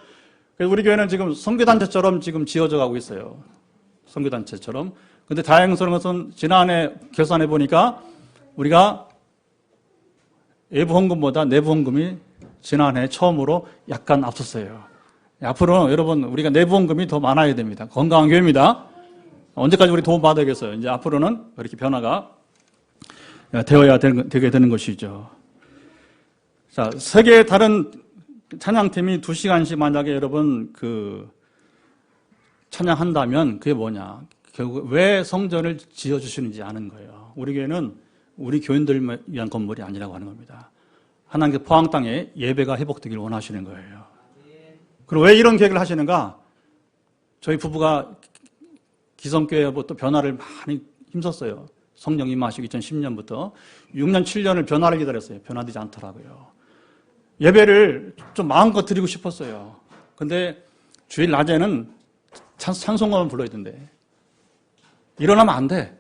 우리 교회는 지금 선교단체처럼 지금 지어져 가고 있어요. 선교단체처럼. 근데 다행스러운 것은 지난해 결산해 보니까 우리가 외부 헌금보다 내부 헌금이 지난해 처음으로 약간 앞섰어요. 앞으로 여러분 우리가 내부 헌금이 더 많아야 됩니다. 건강한 교회입니다. 언제까지 우리 도움 받아야겠어요. 이제 앞으로는 이렇게 변화가 되어야 되게 되는 것이죠. 자, 세계의 다른 찬양팀이 2시간씩 만약에 여러분 찬양한다면 그게 뭐냐? 결국 왜 성전을 지어주시는지 아는 거예요. 우리 교회는 우리 교인들을 위한 건물이 아니라고 하는 겁니다. 하나님께서 포항 땅에 예배가 회복되길 원하시는 거예요. 그리고 왜 이런 계획을 하시는가? 저희 부부가 기성교회부터 변화를 많이 힘썼어요. 성령 임하시고 2010년부터 6년, 7년을 변화를 기다렸어요. 변화되지 않더라고요. 예배를 좀 마음껏 드리고 싶었어요. 근데 주일 낮에는 찬송가만 불러야 된대. 일어나면 안 돼.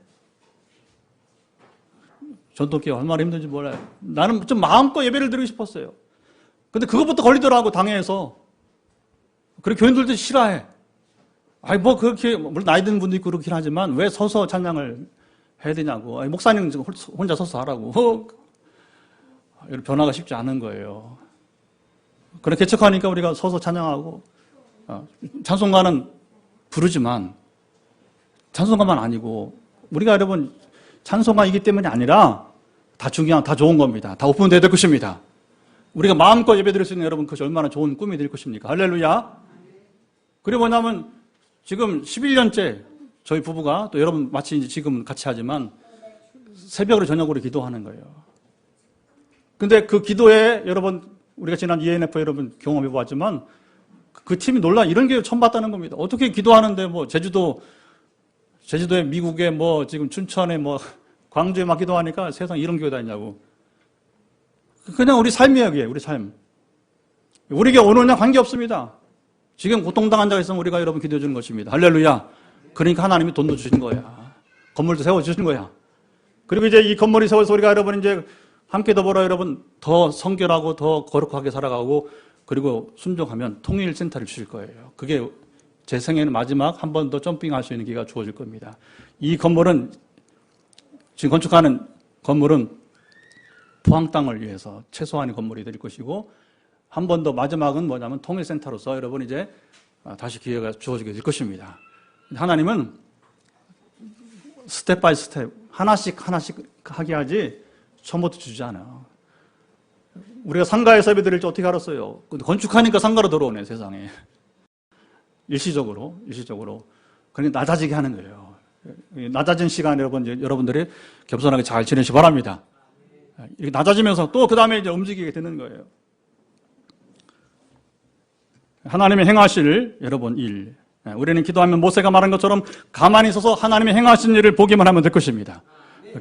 전도교회 얼마나 힘든지 몰라요. 나는 좀 마음껏 예배를 드리고 싶었어요. 근데 그것부터 걸리더라고, 당회에서. 그리고 교인들도 싫어해. 아니, 그렇게, 물론 나이 든 분도 있고 그렇긴 하지만 왜 서서 찬양을 해야 되냐고. 아니, 목사님 혼자 서서 하라고. 이런 변화가 쉽지 않은 거예요. 그래, 개척하니까 우리가 서서 찬양하고, 찬송가는 부르지만, 찬송가만 아니고, 우리가 여러분, 찬송가이기 때문이 아니라, 다 중요한, 다 좋은 겁니다. 다 오픈되어야 될 것입니다. 우리가 마음껏 예배 드릴 수 있는 여러분, 그것이 얼마나 좋은 꿈이 될 것입니까? 할렐루야. 그리고 뭐냐면, 지금 11년째 저희 부부가 또 여러분 마치 이제 지금 같이 하지만 새벽으로 저녁으로 기도하는 거예요. 근데 그 기도에 여러분, 우리가 지난 ENF 여러분 경험해 보았지만 그 팀이 놀라 이런 게 처음 봤다는 겁니다. 어떻게 기도하는데 뭐 제주도에 미국에 뭐 지금 춘천에 뭐 광주에 막 기도하니까 세상에 이런 교회다 있냐고. 그냥 우리 삶이에요, 그게 우리 삶. 우리에게 오느냐 관계없습니다. 지금 고통당한 자가 있으면 우리가 여러분 기도해 주는 것입니다. 할렐루야. 그러니까 하나님이 돈도 주신 거야. 건물도 세워주신 거야. 그리고 이제 이 건물이 세워서 우리가 여러분 이제 함께 더불어 여러분 더 성결하고 더 거룩하게 살아가고 그리고 순종하면 통일센터를 주실 거예요. 그게 제 생애는 마지막 한 번 더 점핑할 수 있는 기회가 주어질 겁니다. 이 건물은 지금 건축하는 건물은 포항 땅을 위해서 최소한의 건물이 될 것이고 한 번 더 마지막은 뭐냐면 통일센터로서 여러분 이제 다시 기회가 주어지게 될 것입니다. 하나님은 스텝 바이 스텝 하나씩 하게 하지 처음부터 주지 않아요. 우리가 상가에서 예배 드릴 줄 어떻게 알았어요? 건축하니까 상가로 들어오네, 세상에. 일시적으로. 그러니까 낮아지게 하는 거예요. 낮아진 시간 여러분들이 겸손하게 잘 지내시기 바랍니다. 이렇게 낮아지면서 또 그 다음에 이제 움직이게 되는 거예요. 하나님이 행하실 여러분 일. 우리는 기도하면 모세가 말한 것처럼 가만히 서서 하나님이 행하신 일을 보기만 하면 될 것입니다.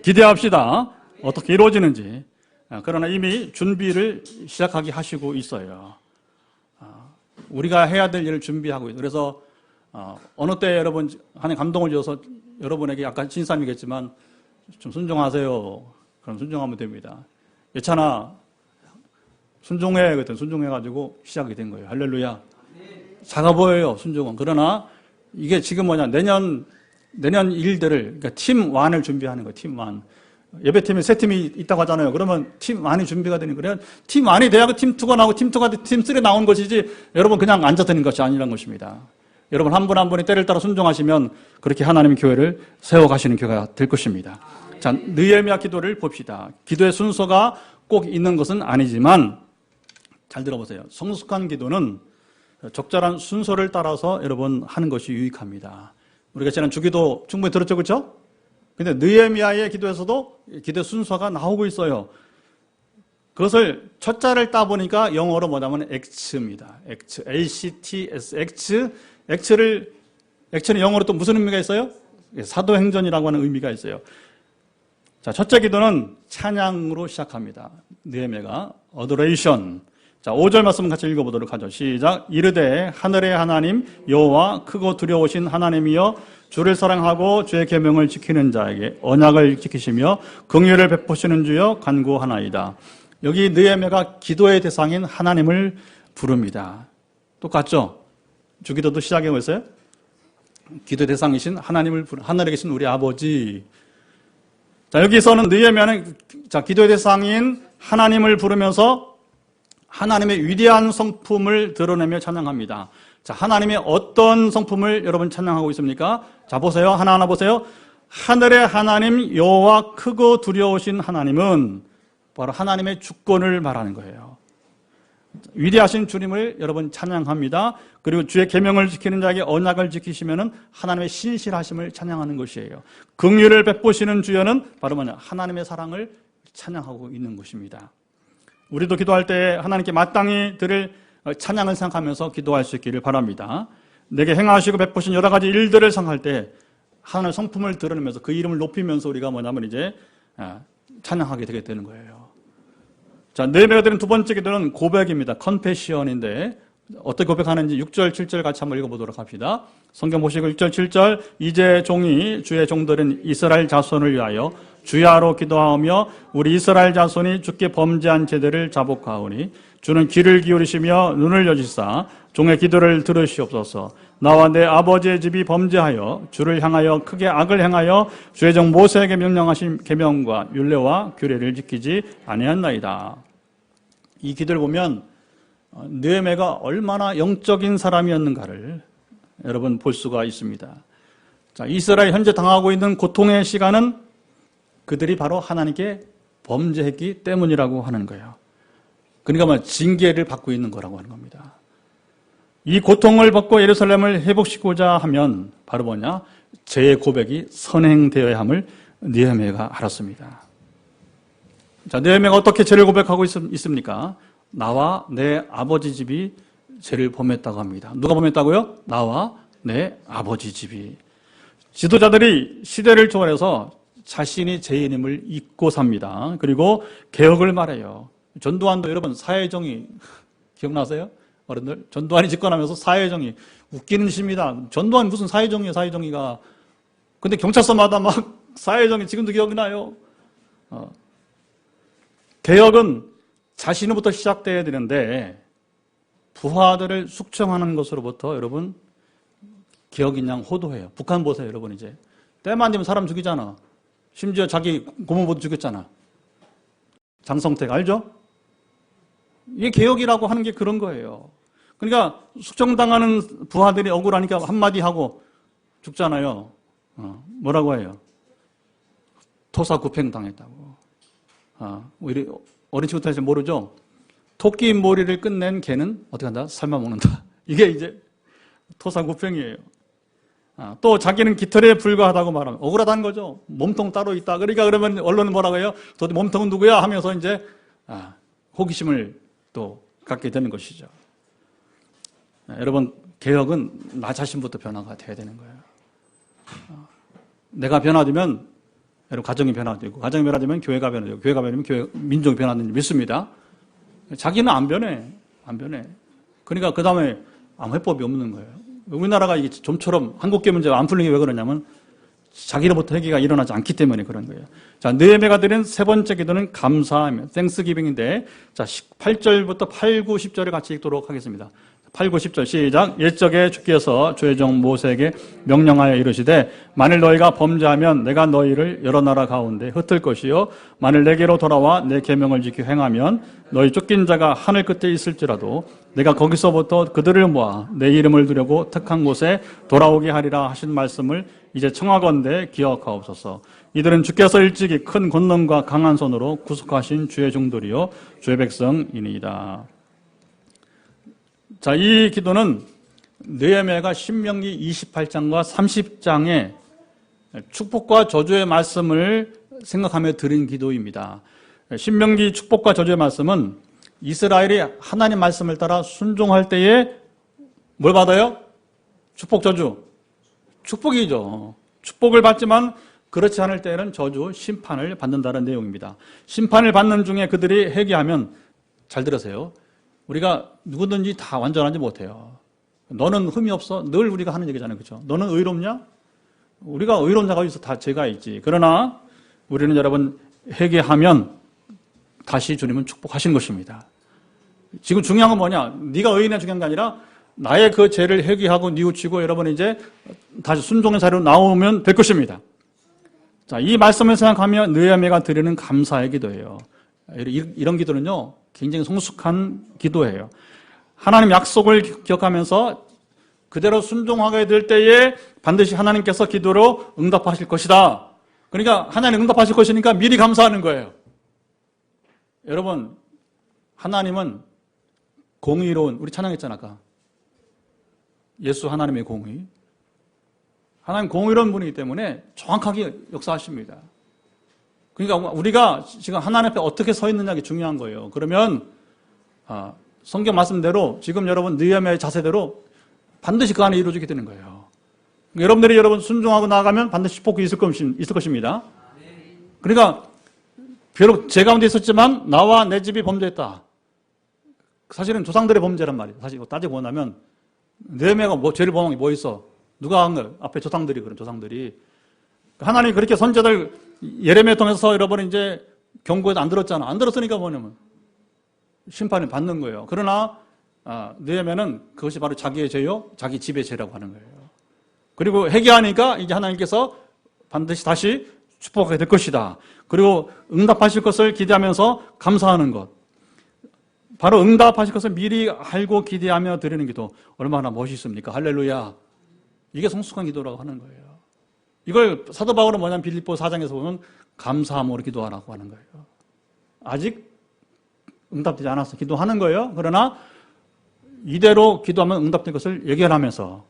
기대합시다. 어떻게 이루어지는지. 그러나 이미 준비를 시작하게 하시고 있어요. 우리가 해야 될 일을 준비하고 있어요. 그래서 어느 때 여러분 하나님 감동을 주셔서 여러분에게 약간 진삼이겠지만 좀 순종하세요. 그럼 순종하면 됩니다. 예찬아 순종해. 그랬더니 순종해가지고 시작이 된 거예요. 할렐루야. 작아 보여요, 순종은. 그러나 이게 지금 내년 일들을, 그러니까 팀 1을 준비하는 거예요, 팀 1. 예배팀에 세 팀이 있다고 하잖아요. 그러면 팀 1이 준비가 되는 거예요. 팀 1이 돼야 팀 2가 나오고 팀 2가 팀 3가 나온 것이지 여러분 그냥 앉아드는 것이 아니라는 것입니다. 여러분 한 분 한 분이 때를 따라 순종하시면 그렇게 하나님의 교회를 세워가시는 교회가 될 것입니다. 자, 느헤미야 기도를 봅시다. 기도의 순서가 꼭 있는 것은 아니지만 잘 들어보세요. 성숙한 기도는 적절한 순서를 따라서 여러분 하는 것이 유익합니다. 우리가 지난 주기도 충분히 들었죠, 그렇죠? 근데 느헤미야의 기도에서도 기도 순서가 나오고 있어요. 그것을 첫 자를 따보니까 영어로 뭐냐면 액츠입니다. 액츠, A-C-T-S, 액츠는 영어로 또 무슨 의미가 있어요? 사도행전이라고 하는 의미가 있어요. 자, 첫째 기도는 찬양으로 시작합니다. 느헤미야가 어도레이션. 자, 5절 말씀 같이 읽어보도록 하죠. 시작. 이르되 하늘의 하나님 여호와 크고 두려우신 하나님이여 주를 사랑하고 주의 계명을 지키는 자에게 언약을 지키시며 긍휼을 베푸시는 주여 간구하나이다. 여기 느헤미야가 기도의 대상인 하나님을 부릅니다. 똑같죠? 주기도도 시작해 보세요. 기도의 대상이신 하나님을 하늘에 계신 우리 아버지. 자, 여기서는 느헤미야는 자, 기도의 대상인 하나님을 부르면서 하나님의 위대한 성품을 드러내며 찬양합니다. 자, 하나님의 어떤 성품을 여러분 찬양하고 있습니까? 자, 보세요. 하나하나 보세요. 하늘의 하나님 여호와 크고 두려우신 하나님은 바로 하나님의 주권을 말하는 거예요. 위대하신 주님을 여러분 찬양합니다. 그리고 주의 계명을 지키는 자에게 언약을 지키시면은 하나님의 신실하심을 찬양하는 것이에요. 긍휼을 베푸시는 주여는 바로 뭐냐? 하나님의 사랑을 찬양하고 있는 것입니다. 우리도 기도할 때 하나님께 마땅히 드릴 찬양을 생각하면서 기도할 수 있기를 바랍니다. 내게 행하시고 베푸신 여러 가지 일들을 생각할 때 하나님의 성품을 드러내면서 그 이름을 높이면서 우리가 뭐냐면 이제 찬양하게 되게 되는 거예요. 자, 내배가 드린 두 번째 기도는 고백입니다. 컨페시언인데 어떻게 고백하는지 6절, 7절 같이 한번 읽어보도록 합시다. 성경 보시고 6절, 7절 이제 종이 주의 종들은 이스라엘 자손을 위하여 주야로 기도하며 우리 이스라엘 자손이 주께 범죄한 죄들을 자복하오니 주는 귀를 기울이시며 눈을 여시사 종의 기도를 들으시옵소서. 나와 내 아버지의 집이 범죄하여 주를 향하여 크게 악을 행하여 주의 종 모세에게 명령하신 계명과 율례와 규례를 지키지 아니하였나이다. 이 기도를 보면 느헤미야가 얼마나 영적인 사람이었는가를 여러분 볼 수가 있습니다. 자, 이스라엘 현재 당하고 있는 고통의 시간은 그들이 바로 하나님께 범죄했기 때문이라고 하는 거예요. 그러니까 뭐 징계를 받고 있는 거라고 하는 겁니다. 이 고통을 받고 예루살렘을 회복시키고자 하면 바로 뭐냐? 죄의 고백이 선행되어야 함을 느헤미야가 알았습니다. 자, 느헤미야가 어떻게 죄를 고백하고 있습니까? 나와 내 아버지 집이 죄를 범했다고 합니다. 누가 범했다고요? 나와 내 아버지 집이. 지도자들이 시대를 초월해서 자신이 죄인임을 잊고 삽니다. 그리고 개혁을 말해요. 전두환도 여러분 사회정의 기억나세요? 어른들? 전두환이 집권하면서 사회정의 웃기는 짓입니다. 전두환이 무슨 사회정의예요, 사회정의가. 근데 경찰서마다 막 사회정의 지금도 기억이 나요. 개혁은 자신으로부터 시작돼야 되는데 부하들을 숙청하는 것으로부터 여러분 개혁인 양 호도해요. 북한 보세요, 여러분. 이제 때만 되면 사람 죽이잖아. 심지어 자기 고모부도 죽였잖아. 장성택 알죠? 이게 개혁이라고 하는 게 그런 거예요. 그러니까 숙청당하는 부하들이 억울하니까 한마디 하고 죽잖아요. 뭐라고 해요? 토사구팽 당했다고. 우리 어린 친구들 잘 모르죠? 토끼 머리를 끝낸 개는 어떻게 한다? 삶아 먹는다. 이게 이제 토사구팽이에요. 또 자기는 깃털에 불과하다고 말하면 억울하다는 거죠. 몸통 따로 있다. 그러니까 그러면 언론은 뭐라고 해요? 도대체 몸통은 누구야? 하면서 이제 호기심을 또 갖게 되는 것이죠. 여러분, 개혁은 나 자신부터 변화가 돼야 되는 거예요. 내가 변화되면 여러분 가정이 변화되고, 가정이 변화되면 교회가 변화되고, 교회가 변화되면 민족이 변화되는 믿습니다. 자기는 안 변해. 그러니까 그 다음에 아무 해법이 없는 거예요. 우리나라가 이게 좀처럼 한국계 문제가 안 풀리는 게 왜 그러냐면 자기로부터 회개가 일어나지 않기 때문에 그런 거예요. 자, 느헤미야가 드린 세 번째 기도는 감사하며 땡스기빙인데, 자, 8절부터 8, 9, 10절을 같이 읽도록 하겠습니다. 8, 9, 10절 시작. 옛적에 주께서 주의 종 모세에게 명령하여 이르시되 만일 너희가 범죄하면 내가 너희를 여러 나라 가운데 흩을 것이요 만일 내게로 돌아와 내 계명을 지켜 행하면 너희 쫓긴 자가 하늘 끝에 있을지라도 내가 거기서부터 그들을 모아 내 이름을 두려고 택한 곳에 돌아오게 하리라 하신 말씀을 이제 청하건대 기억하옵소서. 이들은 주께서 일찍이 큰 권능과 강한 손으로 구속하신 주의 종들이요 주의 백성이니이다. 자, 이 기도는 느헤미야가 신명기 28장과 30장의 축복과 저주의 말씀을 생각하며 드린 기도입니다. 신명기 축복과 저주의 말씀은 이스라엘이 하나님 말씀을 따라 순종할 때에 뭘 받아요? 축복, 저주. 축복이죠. 축복을 받지만 그렇지 않을 때에는 저주, 심판을 받는다는 내용입니다. 심판을 받는 중에 그들이 회개하면, 잘 들으세요. 우리가 누구든지 다 완전하지 못해요. 너는 흠이 없어? 늘 우리가 하는 얘기잖아요. 그렇죠? 너는 의롭냐? 우리가 의로운 자가 있어 다 죄가 있지. 그러나 우리는 여러분 회개하면 다시 주님은 축복하신 것입니다. 지금 중요한 건 뭐냐? 네가 의인이 중요한 게 아니라 나의 그 죄를 회개하고 뉘우치고 여러분 이제 다시 순종의 자리로 나오면 될 것입니다. 자, 이 말씀을 생각하며 느헤미야가 드리는 감사의 기도예요. 이런 기도는요, 굉장히 성숙한 기도예요. 하나님 약속을 기억하면서 그대로 순종하게 될 때에 반드시 하나님께서 기도로 응답하실 것이다. 그러니까 하나님 응답하실 것이니까 미리 감사하는 거예요. 여러분, 하나님은 공의로운, 우리 찬양했잖아, 아까. 예수 하나님의 공의. 하나님 공의로운 분이기 때문에 정확하게 역사하십니다. 그러니까 우리가 지금 하나님 앞에 어떻게 서 있느냐가 중요한 거예요. 그러면 성경 말씀대로 지금 여러분 느헤미야의 자세대로 반드시 그 안에 이루어지게 되는 거예요. 여러분들이 여러분 순종하고 나아가면 반드시 축복이 있을 것입니다. 그러니까 비록 제 가운데 있었지만 나와 내 집이 범죄했다. 사실은 조상들의 범죄란 말이에요. 사실 따지고 보면 느헤미야가 죄를 범한 게 뭐 있어? 누가 한 거예요? 앞에 조상들이 그런 조상들이. 하나님이 그렇게 선지자들 예레미야 통해서 여러분 이제 경고해도 안 들었잖아. 안 들었으니까 뭐냐면 심판을 받는 거예요. 그러나 느헤미야는 그것이 바로 자기의 죄요, 자기 집의 죄라고 하는 거예요. 그리고 회개하니까 이제 하나님께서 반드시 다시 축복하게 될 것이다. 그리고 응답하실 것을 기대하면서 감사하는 것. 바로 응답하실 것을 미리 알고 기대하며 드리는 기도. 얼마나 멋있습니까? 할렐루야. 이게 성숙한 기도라고 하는 거예요. 이걸 사도 바울은 뭐냐면 빌립보 4장에서 보면 감사함으로 기도하라고 하는 거예요. 아직 응답되지 않았어. 기도하는 거예요. 그러나 이대로 기도하면 응답될 것을 예견하면서.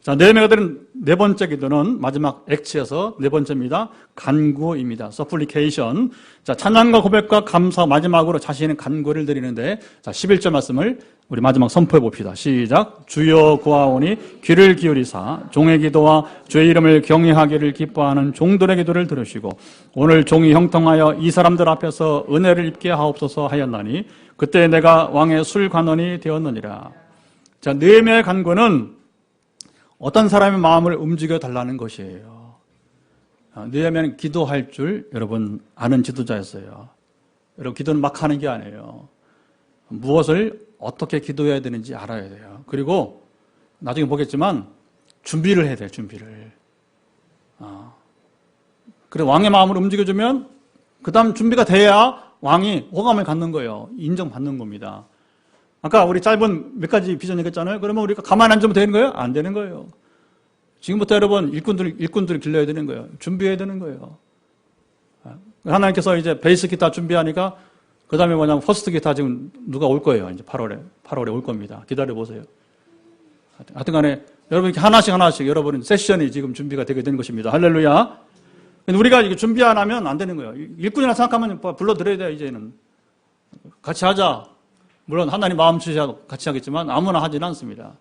자, 느헤미야가 드린 네 번째 기도는 마지막 액치에서 네 번째입니다. 간구입니다. supplication. 자, 찬양과 고백과 감사 마지막으로 자신의 간구를 드리는데, 자, 11절 말씀을 우리 마지막 선포해 봅시다. 시작. 주여 구하오니 귀를 기울이사 종의 기도와 주의 이름을 경외하기를 기뻐하는 종들의 기도를 들으시고 오늘 종이 형통하여 이 사람들 앞에서 은혜를 입게 하옵소서 하였나니 그때 내가 왕의 술관원이 되었느니라. 자, 느헤미야의 간구는 어떤 사람의 마음을 움직여 달라는 것이에요. 느헤미야는 기도할 줄 여러분 아는 지도자였어요. 여러분 기도는 막 하는 게 아니에요. 무엇을 어떻게 기도해야 되는지 알아야 돼요. 그리고 나중에 보겠지만 준비를 해야 돼요. 준비를. 그래 왕의 마음을 움직여주면 그 다음 준비가 돼야 왕이 호감을 갖는 거예요. 인정받는 겁니다. 아까 우리 짧은 몇 가지 비전 얘기했잖아요. 그러면 우리가 가만히 앉으면 되는 거예요? 안 되는 거예요. 지금부터 여러분 일꾼들을 길러야 되는 거예요. 준비해야 되는 거예요. 하나님께서 이제 베이스 기타 준비하니까 그 다음에 뭐냐면 퍼스트 기타 지금 누가 올 거예요. 이제 8월에 올 겁니다. 기다려 보세요. 하여튼 간에 여러분 이렇게 하나씩 여러분 세션이 지금 준비가 되게 되는 것입니다. 할렐루야. 근데 우리가 이게 준비 안 하면 안 되는 거예요. 일꾼이라 생각하면 불러드려야 돼요. 이제는. 같이 하자. 물론 하나님 마음 주셔야 같이 하겠지만 아무나 하지는 않습니다.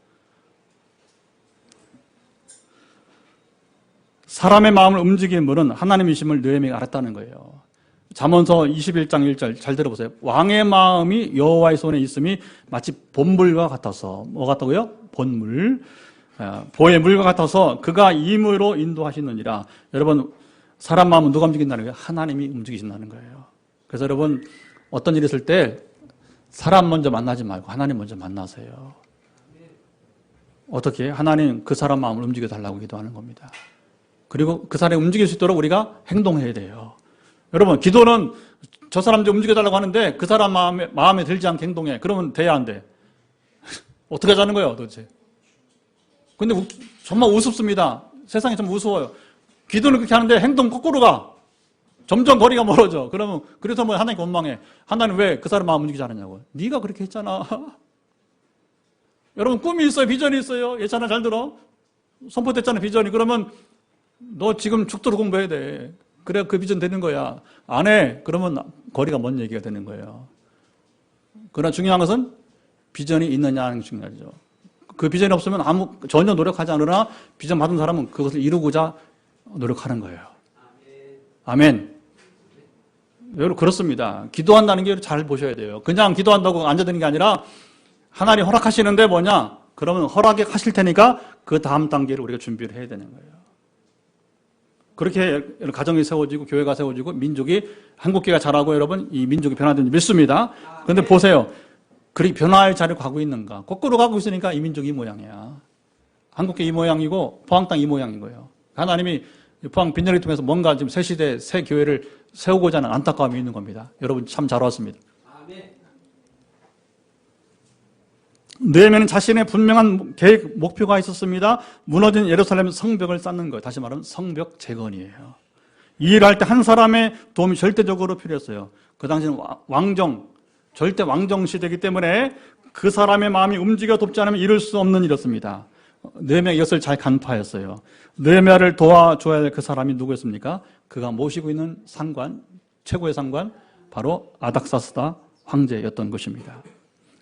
사람의 마음을 움직이는 분은 하나님이심을 느헤미야가 알았다는 거예요. 잠언서 21장 1절 잘 들어보세요. 왕의 마음이 여호와의 손에 있음이 마치 본물과 같아서 뭐 같다고요? 본물. 보의 물과 같아서 그가 임으로 인도하시느니라. 여러분 사람 마음은 누가 움직인다는 거예요? 하나님이 움직이신다는 거예요. 그래서 여러분 어떤 일이 있을 때 사람 먼저 만나지 말고 하나님 먼저 만나세요. 어떻게? 하나님 그 사람 마음을 움직여 달라고 기도하는 겁니다. 그리고 그 사람이 움직일 수 있도록 우리가 행동해야 돼요. 여러분 기도는 저 사람 좀 움직여 달라고 하는데 그 사람 마음에 들지 않게 행동해. 그러면 돼야 안 돼? 어떻게 하자는 거예요 도대체? 근데 정말 우습습니다. 세상이 좀 우스워요. 기도는 그렇게 하는데 행동 거꾸로 가. 점점 거리가 멀어져. 그러면 그래서 뭐 하나님 원망해. 하나님 왜 그 사람 마음 움직이지 않았냐고. 네가 그렇게 했잖아. 여러분 꿈이 있어요. 비전이 있어요. 예찬아 잘 들어. 선포됐잖아 비전이. 그러면 너 지금 죽도록 공부해야 돼. 그래야 그 비전 되는 거야. 안 해. 그러면 거리가 먼 얘기가 되는 거예요. 그러나 중요한 것은 비전이 있느냐 하는 게 중요하죠. 그 비전이 없으면 전혀 노력하지 않으나 비전 받은 사람은 그것을 이루고자 노력하는 거예요. 아멘. 여러분 그렇습니다. 기도한다는 게 잘 보셔야 돼요. 그냥 기도한다고 앉아드는 게 아니라 하나님 허락하시는데 뭐냐? 그러면 허락에 하실 테니까 그 다음 단계를 우리가 준비를 해야 되는 거예요. 그렇게 가정이 세워지고 교회가 세워지고 민족이 한국교회가 자라고 여러분 이 민족이 변화되는 믿습니다. 그런데 보세요. 그렇게 변화할 자리를 가고 있는가? 거꾸로 가고 있으니까 이 민족이 이 모양이야. 한국교회 이 모양이고 포항 땅 이 모양인 거예요. 하나님이 포항 빈혈을 통해서 뭔가 지금 새 시대 새 교회를 세우고자 하는 안타까움이 있는 겁니다. 여러분 참 잘 왔습니다. 느헤미야는 자신의 분명한 계획, 목표가 있었습니다. 무너진 예루살렘 성벽을 쌓는 거예요. 다시 말하면 성벽 재건이에요. 이 일을 할 때 한 사람의 도움이 절대적으로 필요했어요. 그 당시는 절대 왕정 시대이기 때문에 그 사람의 마음이 움직여 돕지 않으면 이룰 수 없는 일이었습니다. 느헤미야가 이것을 잘 간파했어요. 느헤미야를 도와줘야 할 그 사람이 누구였습니까? 그가 모시고 있는 상관, 최고의 상관, 바로 아닥사스다 황제였던 것입니다.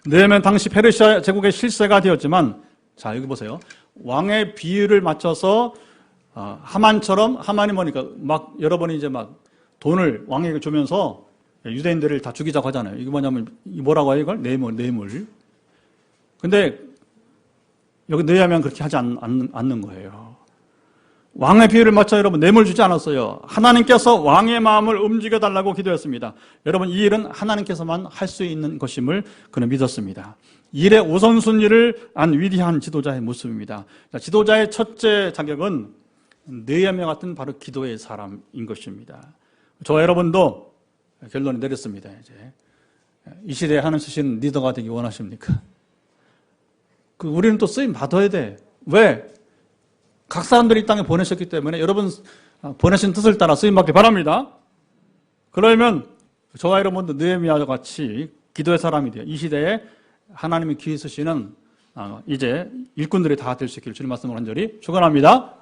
느헤미야는 당시 페르시아 제국의 실세가 되었지만, 자 여기 보세요. 왕의 비율을 맞춰서 하만처럼, 하만이 뭐니까 막 여러분이 이제 막 돈을 왕에게 주면서 유대인들을 다 죽이자고 하잖아요. 이게 뭐냐면 뭐라고 해요 이걸? 뇌물. 근데 여기 느헤미야는 그렇게 하지 않는 거예요. 왕의 비율을 맞춰 여러분 뇌물 주지 않았어요. 하나님께서 왕의 마음을 움직여달라고 기도했습니다. 여러분 이 일은 하나님께서만 할 수 있는 것임을 그는 믿었습니다. 일의 우선순위를 안 위대한 지도자의 모습입니다. 지도자의 첫째 자격은 느헤미야 같은 바로 기도의 사람인 것입니다. 저와 여러분도 결론을 내렸습니다. 이제 이 시대에 하나님 쓰시는 리더가 되기 원하십니까? 우리는 또 쓰임 받아야 돼. 왜? 각 사람들이 이 땅에 보내셨기 때문에 여러분 보내신 뜻을 따라 쓰임 받기 바랍니다. 그러면 저와 여러분도 느헤미야와 같이 기도의 사람이 돼요. 이 시대에 하나님이 귀히 쓰시는 이제 일꾼들이 다 될 수 있기를 주님 말씀을 간절히 축원합니다.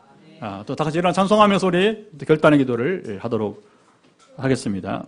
또 다 같이 일어나 찬송하면서 우리 결단의 기도를 하도록 하겠습니다.